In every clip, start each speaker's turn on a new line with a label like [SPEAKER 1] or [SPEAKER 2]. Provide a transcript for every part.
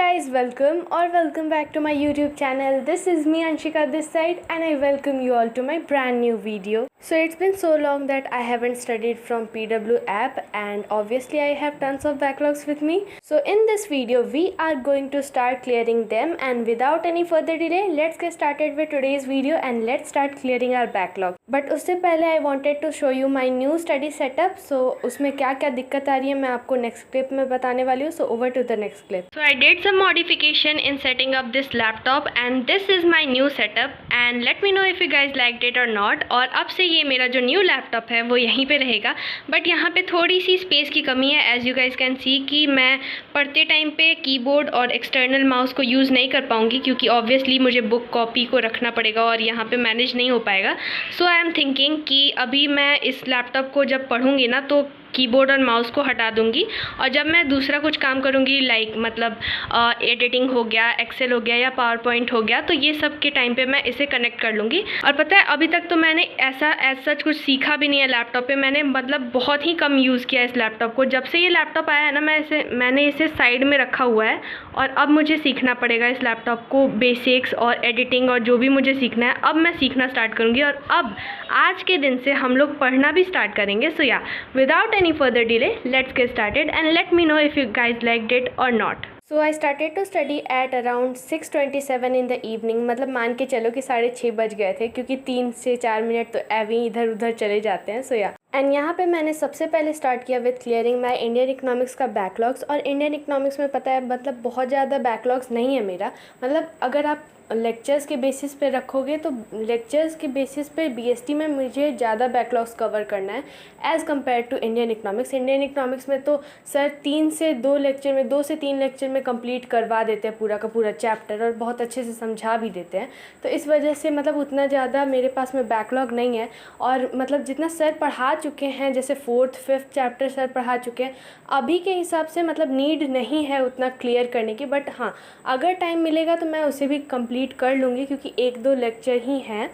[SPEAKER 1] guys, welcome back to my YouTube channel. This is me Anshika this side and I welcome you all to my brand new video. So it's been so long that I haven't studied from PW app and obviously I have tons of backlogs with me. So in this video we are going to start clearing them, and without any further delay let's get started with today's video and let's start clearing our backlog. But उससे पहले I wanted to show you my new study setup. So उसमें क्या क्या दिक्कत आ रही है मैं आपको next clip में बताने वाली हूँ. So over to the next clip. So I did some modification in setting up this laptop and this is my new setup and let me know if you guys liked it or not. और अब से ये मेरा जो new laptop है वो यहीं पे रहेगा, बट यहाँ पे थोड़ी सी स्पेस की कमी है. As you guys can see कि मैं पढ़ते टाइम पे कीबोर्ड और एक्सटर्नल माउस को यूज़ नहीं कर पाऊँगी क्योंकि ऑब्वियसली मुझे बुक कॉपी को रखना पड़ेगा और यहाँ पे मैनेज नहीं हो पाएगा. सो आई एम थिंकिंग कि अभी मैं इस लैपटॉप को जब पढ़ूँगी ना तो कीबोर्ड और माउस को हटा दूंगी और जब मैं दूसरा कुछ काम करूंगी लाइक मतलब एडिटिंग हो गया, एक्सेल हो गया या पावर पॉइंट हो गया, तो ये सब के टाइम पे मैं इसे कनेक्ट कर लूँगी. और पता है अभी तक तो मैंने ऐसा एज सच कुछ सीखा भी नहीं है लैपटॉप पे. मैंने मतलब बहुत ही कम यूज़ किया इस लैपटॉप को. जब से ये लैपटॉप आया है ना मैंने इसे साइड में रखा हुआ है और अब मुझे सीखना पड़ेगा इस लैपटॉप को बेसिक्स और एडिटिंग और जो भी मुझे सीखना है अब मैं सीखना स्टार्ट करूँगी और अब आज के दिन से हम लोग पढ़ना भी स्टार्ट करेंगे. सो या without any further delay, let's get started and let me know if you guys liked it or not. So I started to study at around 6:27 in the evening. मतलब मान के चलो कि 6:30 बज गए थे क्योंकि 3 से 4 मिनट तो ऐवी इधर उधर चले जाते हैं. सो या एंड यहाँ पे मैंने सबसे पहले स्टार्ट किया with clearing my Indian economics का बैकलॉग्स. और इंडियन इकोनॉमिक्स में पता है मतलब बहुत ज़्यादा बैकलॉग्स नहीं है मेरा. मतलब अगर आप लेक्चर्स के बेसिस पे रखोगे तो लेक्चर्स के बेसिस पे बीएसटी में मुझे ज़्यादा बैकलॉग्स कवर करना है as compare to Indian economics. Indian economics में तो सर 2 से 3 लेक्चर में कंप्लीट करवा देते हैं पूरा का पूरा चैप्टर और बहुत अच्छे से समझा भी देते हैं. तो इस वजह से मतलब उतना ज़्यादा मेरे पास में बैकलॉग नहीं है. और मतलब जितना सर पढ़ा चुके हैं जैसे 4th 5th चैप्टर सर पढ़ा चुके हैं अभी के हिसाब से मतलब नीड नहीं है उतना क्लियर करने की. बट हाँ अगर टाइम मिलेगा तो मैं उसे भी कंप्लीट कर लूँगी क्योंकि 1-2 लेक्चर ही हैं.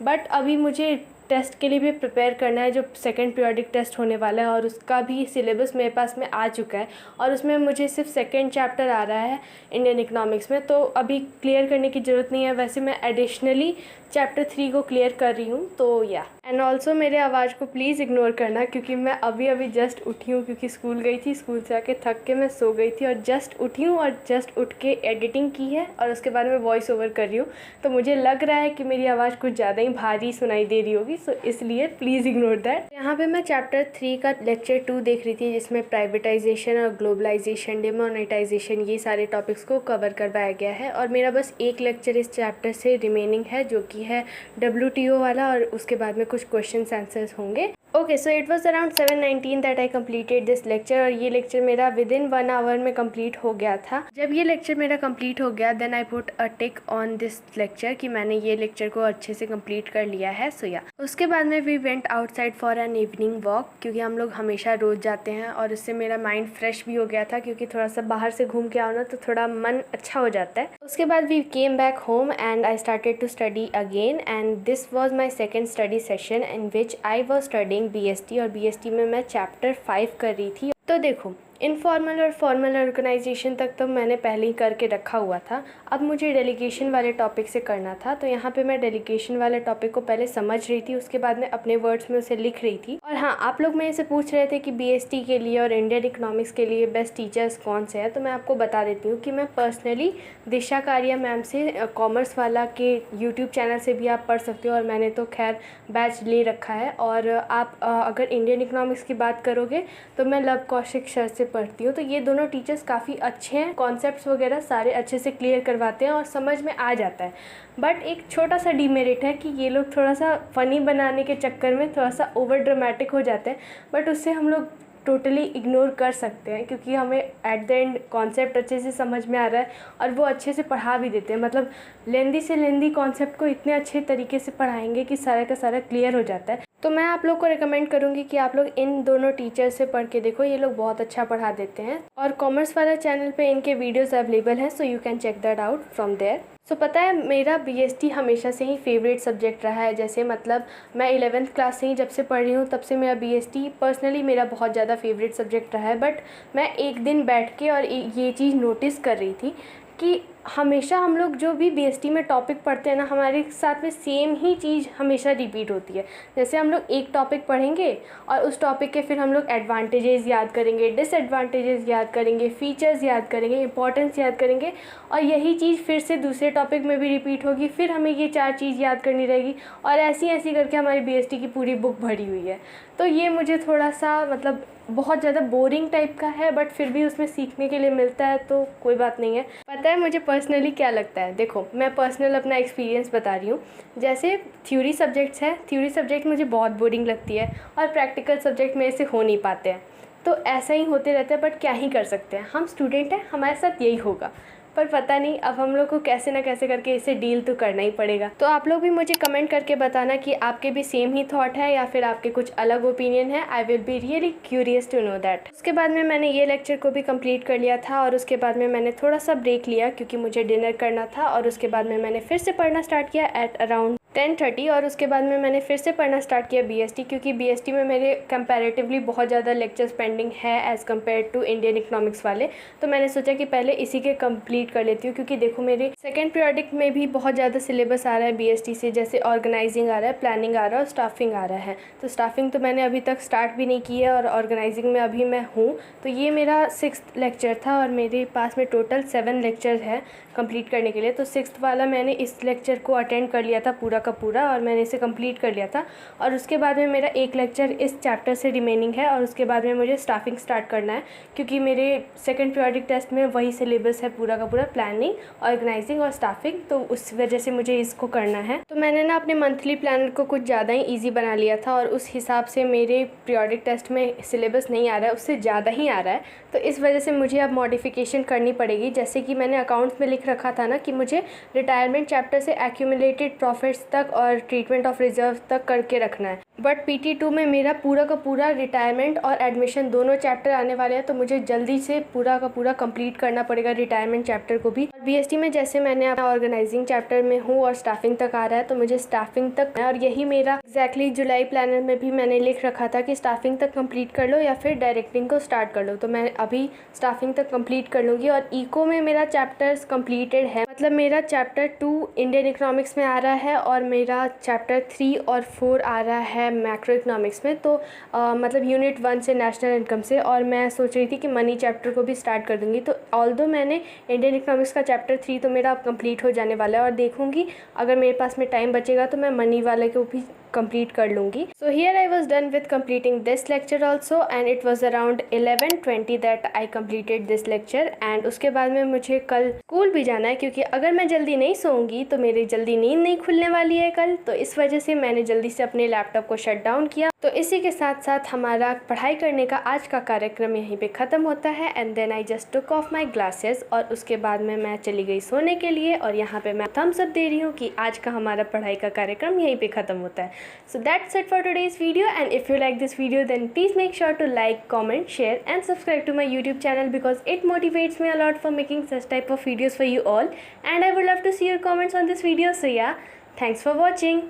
[SPEAKER 1] बट अभी मुझे टेस्ट के लिए भी प्रिपेयर करना है जो सेकंड पीरियोडिक टेस्ट होने वाला है और उसका भी सिलेबस मेरे पास में आ चुका है और उसमें मुझे सिर्फ सेकंड चैप्टर आ रहा है इंडियन इकोनॉमिक्स में. तो अभी क्लियर करने की ज़रूरत नहीं है. वैसे मैं एडिशनली चैप्टर 3 को क्लियर कर रही हूँ. तो या एंड ऑल्सो मेरे आवाज़ को प्लीज़ इग्नोर करना क्योंकि मैं अभी जस्ट उठी हूँ क्योंकि स्कूल गई थी. स्कूल से आके थक के मैं सो गई थी और जस्ट उठी हूँ और जस्ट उठ के एडिटिंग की है और उसके बाद में वॉइस ओवर कर रही हूँ. तो मुझे लग रहा है कि मेरी आवाज़ कुछ ज़्यादा ही भारी सुनाई दे रही होगी. सो इसलिए प्लीज़ इग्नोर दैट. यहाँ पे मैं चैप्टर 3 का लेक्चर 2 देख रही थी जिसमें प्राइवेटाइजेशन और ग्लोबलाइजेशन, डिमोनेटाइजेशन ये सारे टॉपिक्स को कवर करवाया गया है. और मेरा बस एक लेक्चर इस चैप्टर से रिमेनिंग है जो कि है WTO वाला और उसके बाद में कुछ क्वेश्चंस आंसर्स होंगे. Okay so it was around 7:19 that I completed this lecture और ये लेक्चर मेरा विद इन 1 आवर में कंप्लीट हो गया था. जब ये लेक्चर मेरा कंप्लीट हो गया then I put a tick on this lecture कि मैंने ये लेक्चर को अच्छे से कंप्लीट कर लिया है. सो या उसके बाद में we went outside for an evening walk क्योंकि हम लोग हमेशा रोज़ जाते हैं और उससे मेरा माइंड फ्रेश भी हो गया था क्योंकि थोड़ा सा बाहर से घूम के आओ ना तो थोड़ा मन अच्छा हो जाता है. उसके बाद we came back home and I started to study again and this was my second study session in which I was studying BST और BST में मैं चैप्टर 5 कर रही थी. तो देखो इनफॉर्मल और फॉर्मल ऑर्गेनाइजेशन तक तो मैंने पहले ही करके रखा हुआ था. अब मुझे डेलीगेशन वाले टॉपिक से करना था. तो यहाँ पे मैं डेलीगेशन वाले टॉपिक को पहले समझ रही थी, उसके बाद में अपने वर्ड्स में उसे लिख रही थी. और हाँ आप लोग मेरे से पूछ रहे थे कि BST के लिए और इंडियन इकोनॉमिक्स के लिए बेस्ट टीचर्स कौन से हैं. तो मैं आपको बता देती हूँ कि मैं पर्सनली दिशा कारिया मैम से कॉमर्स वाला के यूट्यूब चैनल से भी आप पढ़ सकते हो और मैंने तो खैर बैच ले रखा है. और आप अगर इंडियन इकोनॉमिक्स की बात करोगे तो मैं लव कौशिक सर से पढ़ती हूँ. तो ये दोनों टीचर्स काफ़ी अच्छे हैं, कॉन्सेप्ट्स वगैरह सारे अच्छे से क्लियर करवाते हैं और समझ में आ जाता है. बट एक छोटा सा डीमेरिट है कि ये लोग थोड़ा सा फ़नी बनाने के चक्कर में थोड़ा सा ओवर ड्रामेटिक हो जाते हैं. बट उससे हम लोग टोटली इग्नोर कर सकते हैं क्योंकि हमें एट द एंड कॉन्सेप्ट अच्छे से समझ में आ रहा है और वो अच्छे से पढ़ा भी देते हैं. मतलब लेंदी से लेंदी कॉन्सेप्ट को इतने अच्छे तरीके से पढ़ाएंगे कि सारा का सारा क्लियर हो जाता है. तो मैं आप लोग को रिकमेंड करूँगी कि आप लोग इन दोनों टीचर से पढ़ के देखो, ये लोग बहुत अच्छा पढ़ा देते हैं और कॉमर्स वाला चैनल पे इनके वीडियोस अवेलेबल हैं, so you can check that out from there. So पता है मेरा बीएसटी हमेशा से ही फेवरेट सब्जेक्ट रहा है। जैसे मतलब मैं 11th क्लास से ही जब से पढ़ रही हूँ तब से मेरा बीएसटी पर्सनली मेरा बहुत ज़्यादा फेवरेट सब्जेक्ट रहा है। बट मैं एक दिन बैठ के और ये चीज़ नोटिस कर रही थी कि हमेशा हम लोग जो भी बीएसटी में टॉपिक पढ़ते हैं ना, हमारे साथ में सेम ही चीज़ हमेशा रिपीट होती है। जैसे हम लोग एक टॉपिक पढ़ेंगे और उस टॉपिक के फिर हम लोग एडवांटेजेस याद करेंगे, डिसएडवांटेजेस याद करेंगे, फीचर्स याद करेंगे, इंपॉर्टेंस याद करेंगे, और यही चीज़ फिर से दूसरे टॉपिक में भी रिपीट होगी। फिर हमें ये 4 चीज़ याद करनी रहेगी और ऐसी ऐसी करके हमारी बीएसटी की पूरी बुक भरी हुई है। तो ये मुझे थोड़ा सा मतलब बहुत ज़्यादा बोरिंग टाइप का है, बट फिर भी उसमें सीखने के लिए मिलता है तो कोई बात नहीं है। पता है मुझे पर्सनली क्या लगता है, देखो मैं पर्सनल अपना एक्सपीरियंस बता रही हूँ। जैसे थ्योरी सब्जेक्ट्स हैं, थ्योरी सब्जेक्ट मुझे बहुत बोरिंग लगती है और प्रैक्टिकल सब्जेक्ट मेरे से हो नहीं पाते हैं, तो ऐसा ही होते रहता है। बट क्या ही कर सकते हैं, हम स्टूडेंट हैं, हमारे साथ यही होगा। पर पता नहीं अब हम लोग को कैसे ना कैसे करके इसे डील तो करना ही पड़ेगा। तो आप लोग भी मुझे कमेंट करके बताना कि आपके भी सेम ही थॉट है या फिर आपके कुछ अलग ओपिनियन है। I will be really curious to know that. उसके बाद में मैंने ये लेक्चर को भी कंप्लीट कर लिया था और उसके बाद में मैंने थोड़ा सा ब्रेक लिया क्योंकि मुझे डिनर करना था, और उसके बाद में मैंने फिर से पढ़ना स्टार्ट किया एट अराउंड 10:30, और उसके बाद में मैंने फिर से पढ़ना स्टार्ट किया बीएसटी, क्योंकि बीएसटी में मेरे कंपैरेटिवली बहुत ज़्यादा लेक्चर्स पेंडिंग है as compare to Indian economics वाले। तो मैंने सोचा कि पहले इसी के कंप्लीट कर लेती हूँ, क्योंकि देखो मेरे सेकंड पीरियडिक में भी बहुत ज़्यादा सिलेबस आ रहा है बीएसटी से। जैसे ऑर्गेनाइजिंग आ रहा है, प्लानिंग आ रहा है और स्टाफिंग आ रहा है। तो स्टाफिंग तो मैंने अभी तक स्टार्ट भी नहीं की है और ऑर्गेनाइजिंग में अभी मैं हूँ। तो ये मेरा 6th लेक्चर था और मेरे पास में टोटल 7 लेक्चर है कंप्लीट करने के लिए। तो 6th वाला मैंने इस लेक्चर को अटेंड कर लिया था पूरा का पूरा, और मैंने इसे कंप्लीट कर लिया था। और उसके बाद में मेरा एक लेक्चर इस चैप्टर से रिमेनिंग है, और उसके बाद में मुझे स्टाफिंग स्टार्ट करना है, क्योंकि मेरे सेकंड पीरियडिक टेस्ट में वही सिलेबस है पूरा का पूरा, प्लानिंग, ऑर्गेनाइजिंग और स्टाफिंग। तो उस वजह से मुझे इसको करना है। तो मैंने ना अपने मंथली प्लानर को कुछ ज़्यादा ही ईजी बना लिया था, और उस हिसाब से मेरे पीरियडिक टेस्ट में सिलेबस नहीं आ रहा है, उससे ज़्यादा ही आ रहा है। तो इस वजह से मुझे अब मॉडिफिकेशन करनी पड़ेगी। जैसे कि मैंने अकाउंट्स में लिख रखा था ना कि मुझे रिटायरमेंट चैप्टर से एक्यूमुलेटेड प्रॉफिट्स तक और ट्रीटमेंट ऑफ रिजर्व तक करके रखना है। बट PT2 में मेरा पूरा का पूरा रिटायरमेंट और एडमिशन दोनों चैप्टर आने वाले हैं, तो मुझे जल्दी से पूरा का पूरा कंप्लीट करना पड़ेगा रिटायरमेंट चैप्टर को भी। और बीएसटी में जैसे मैंने अपना ऑर्गेनाइजिंग चैप्टर में हूँ और स्टाफिंग तक आ रहा है, तो मुझे स्टाफिंग तक, और यही मेरा एग्जैक्टली जुलाई प्लानर में भी मैंने लिख रखा था कि स्टाफिंग तक कंप्लीट कर लो या फिर डायरेक्टिंग को स्टार्ट कर लो। तो मैं अभी स्टाफिंग तक कंप्लीट कर लूँगी। और इको में मेरा चैप्टर्स कंप्लीटेड है, मतलब मेरा चैप्टर 2 इंडियन इकोनॉमिक्स में आ रहा है और मेरा चैप्टर 3 और 4 आ रहा है मैक्रो इकोनॉमिक्स में। तो मतलब यूनिट 1 से नेशनल इनकम से, और मैं सोच रही थी कि मनी चैप्टर को भी स्टार्ट कर दूंगी। तो ऑल्दो मैंने इंडियन इकोनॉमिक्स का चैप्टर 3 तो मेरा अब कंप्लीट हो जाने वाला है, और देखूंगी अगर मेरे पास में टाइम बचेगा तो मैं मनी वाले को भी कंप्लीट कर लूँगी। So here I was done with completing this lecture also, and it was around 11:20 that I completed this lecture. And उसके बाद में मुझे कल स्कूल भी जाना है, क्योंकि अगर मैं जल्दी नहीं सोऊंगी तो मेरी जल्दी नींद नहीं खुलने वाली है कल। तो इस वजह से मैंने जल्दी से अपने लैपटॉप को शट डाउन किया। तो इसी के साथ साथ हमारा पढ़ाई करने का आज का कार्यक्रम यहीं पे ख़त्म होता है। And then I just took off my glasses, और उसके बाद में मैं चली गई सोने के लिए। और यहाँ पे मैं थम्स अप दे रही हूँ कि आज का हमारा पढ़ाई का कार्यक्रम यहीं पे ख़त्म होता है। So that's it for today's video, and if you like this video then please make sure to like, comment, share and subscribe to my YouTube channel, because it motivates me a lot for making such type of videos for you all, and I would love to see your comments on this video. So yeah, thanks for watching.